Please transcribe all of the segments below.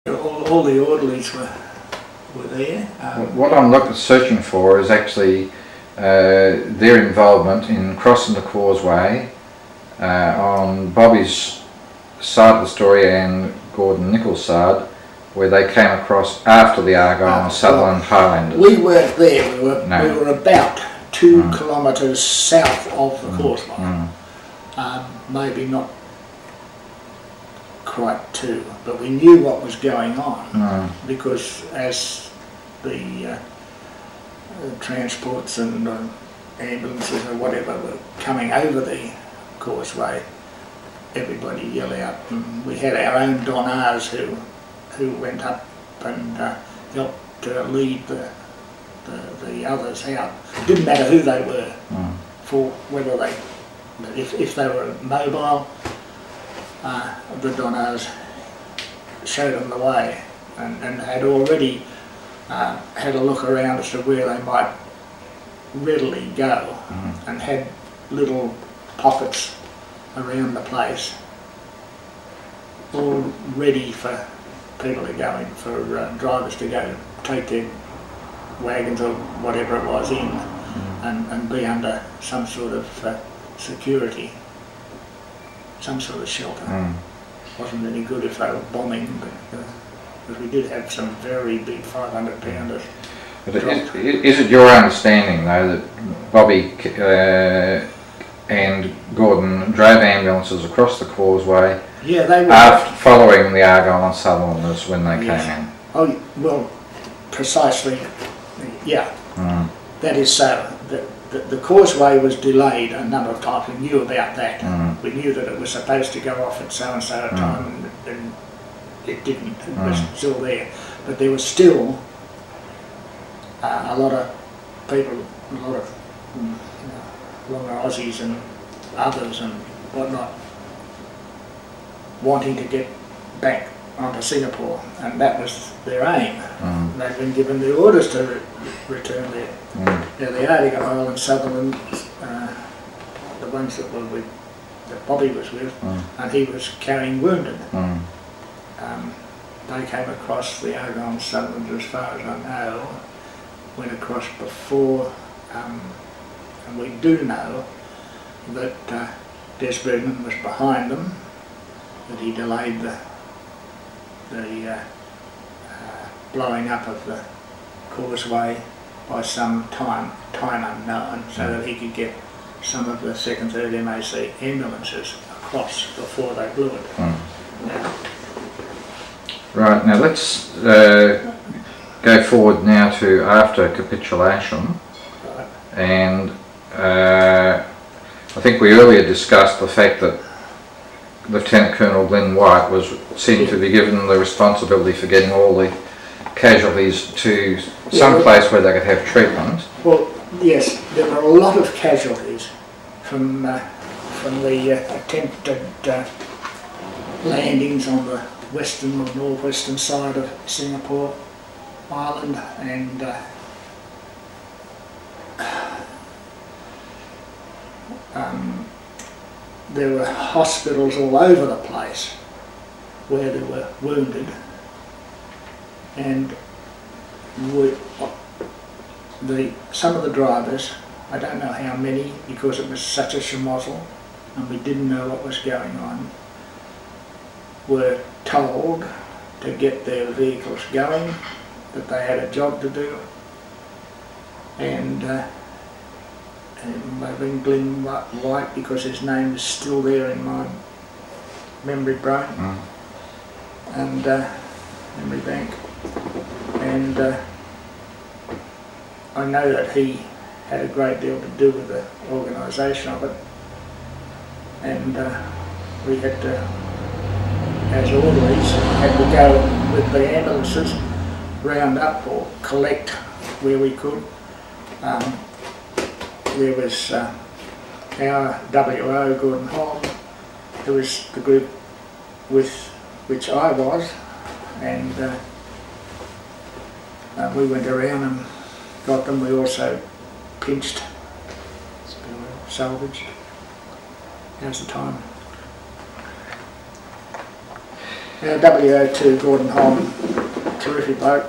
All the orderlies were there. What I'm searching for is actually their involvement in crossing the causeway on Bobby's side of the story and Gordon Nichols' side, where they came across after the Argyll and Sutherland Highlanders. We weren't there. We were about 2 kilometres south of the causeway. Maybe not quite 2, but we knew what was going on because as the transports and ambulances or whatever were coming over the causeway, everybody yelled out, and we had our own donners who went up and helped lead the others out. It didn't matter who they were, for whether if they were mobile, the donners showed them the way and had already had a look around as to where they might readily go, and had little pockets around the place all ready for people to go in, for drivers to go take their wagons or whatever it was in and be under some sort of security, some sort of shelter. Wasn't any good if they were bombing, but we did have some very big 500-pounders. Is it your understanding though that Bobby and Gordon drove ambulances across the causeway after following the Argyll and Sutherlanders when they came in? Oh, well, precisely, yeah. That is so. The causeway was delayed a number of times. We knew about that. We knew that it was supposed to go off at so-and-so time, and it didn't. It was still there. But there was still a lot of people, a lot of longer Aussies and others and whatnot wanting to get back onto Singapore, and that was their aim. They'd been given the orders to return there. Now the Argyll and Sutherland, the ones that were with, that Bobby was with, and he was carrying wounded. They came across the Argyll and Sutherland, as far as I know, went across before, and we do know that Des Bregman was behind them, that he delayed the blowing up of the causeway by some time unknown, so that he could get some of the 2nd, 3rd MAC ambulances across before they blew it. Right, now let's go forward now to after capitulation. And I think we earlier discussed the fact that Lieutenant Colonel Glenn White seemed to be given the responsibility for getting all the casualties to some place where they could have treatment. Well, yes, there were a lot of casualties from the attempted landings on the western or northwestern side of Singapore Island, and there were hospitals all over the place where there were wounded, and some of the drivers, I don't know how many because it was such a schmozzle and we didn't know what was going on, were told to get their vehicles going, that they had a job to do, and maybe Glenn White, because his name is still there in my memory brain, and memory bank, and I know that he had a great deal to do with the organisation of it, and we had to, as orderlies, had to go with the ambulances, round up or collect where we could. There was our WO, Gordon Holm, who was the group with which I was, and we went around and got them. We also pinched, salvaged. How's the time? Our WO2 Gordon Holm, terrific bloke,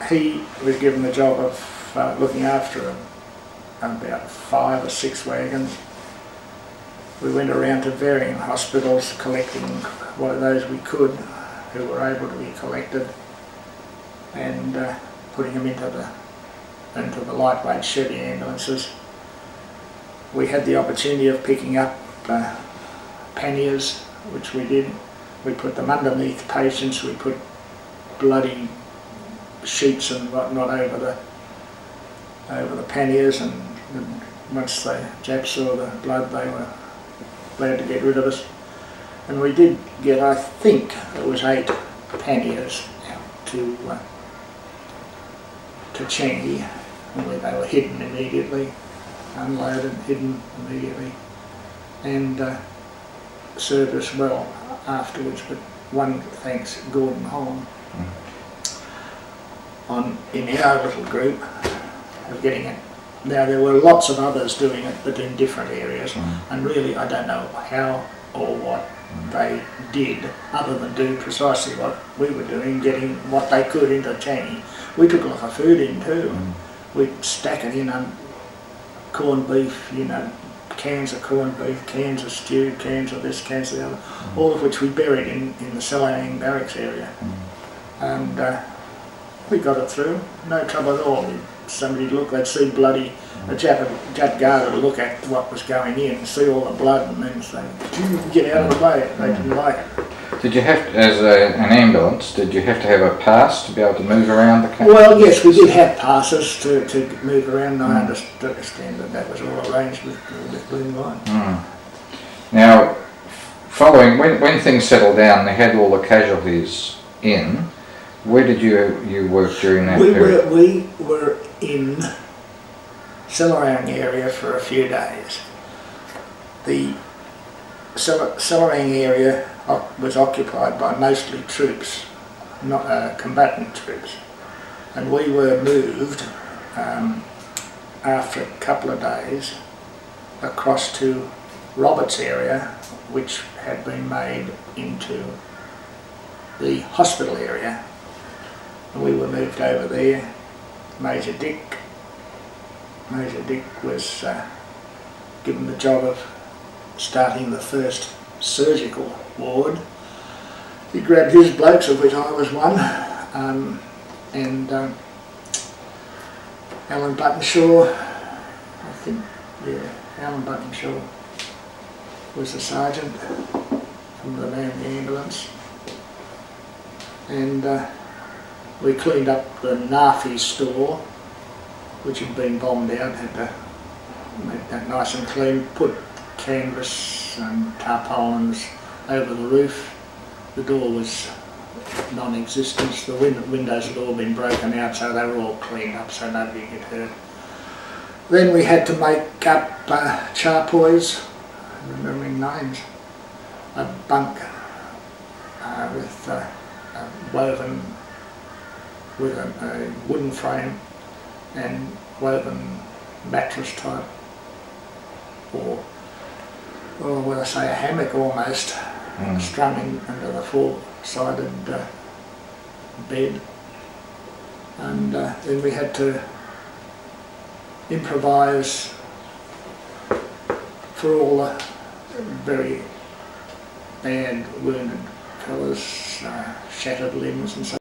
he was given the job of looking after about 5 or 6 wagons. We went around to varying hospitals collecting what of those we could who were able to be collected, and putting them into the lightweight Chevy ambulances. We had the opportunity of picking up panniers, which we did. We put them underneath patients. We put bloody sheets and whatnot over the panniers, and once the Japs saw the blood, they were glad to get rid of us. And we did get, I think it was 8 panniers out to Changi, where they were hidden immediately, unloaded, hidden immediately, and served us well afterwards. But one thanks Gordon Holm in our little group of getting it. Now there were lots of others doing it, but in different areas, and really I don't know how or what they did other than do precisely what we were doing, getting what they could into Changi. We took a lot of food in too. We'd stack it in corned beef, cans of corned beef, cans of stew, cans of this, cans of the other, all of which we buried in the Malaya Barracks area. And we got it through, no trouble at all. Somebody'd look, they'd see bloody, a Jap guard would look at what was going in, see all the blood, and then say, get out of the way. They didn't like it. Did you have, as an ambulance, did you have to have a pass to be able to move around the camp? Well, yes, we did have passes to move around. I understand that was all arranged with Blue Line. Now, following, when things settled down, they had all the casualties in. Where did you work during that period? We were in Selarang area for a few days. The Selarang area was occupied by mostly troops, not combatant troops, and we were moved after a couple of days across to Roberts area, which had been made into the hospital area, and we were moved over there. Major Dick was given the job of starting the first surgical ward. He grabbed his blokes, of which I was one, and Alan Buttonshaw, I think, Alan Buttonshaw was the sergeant from the man in the ambulance, and we cleaned up the Nafi store, which had been bombed out, had to make that nice and clean, put canvas and tarpaulins over the roof. The door was non-existent, the windows had all been broken out, so they were all cleaned up so nobody could get hurt. Then we had to make up charpoys, remembering names, a bunk with woven with a wooden frame and woven mattress type, or will I say a hammock almost, strung under the 4-sided bed. And then we had to improvise for all the very bad wounded fellas, shattered limbs and so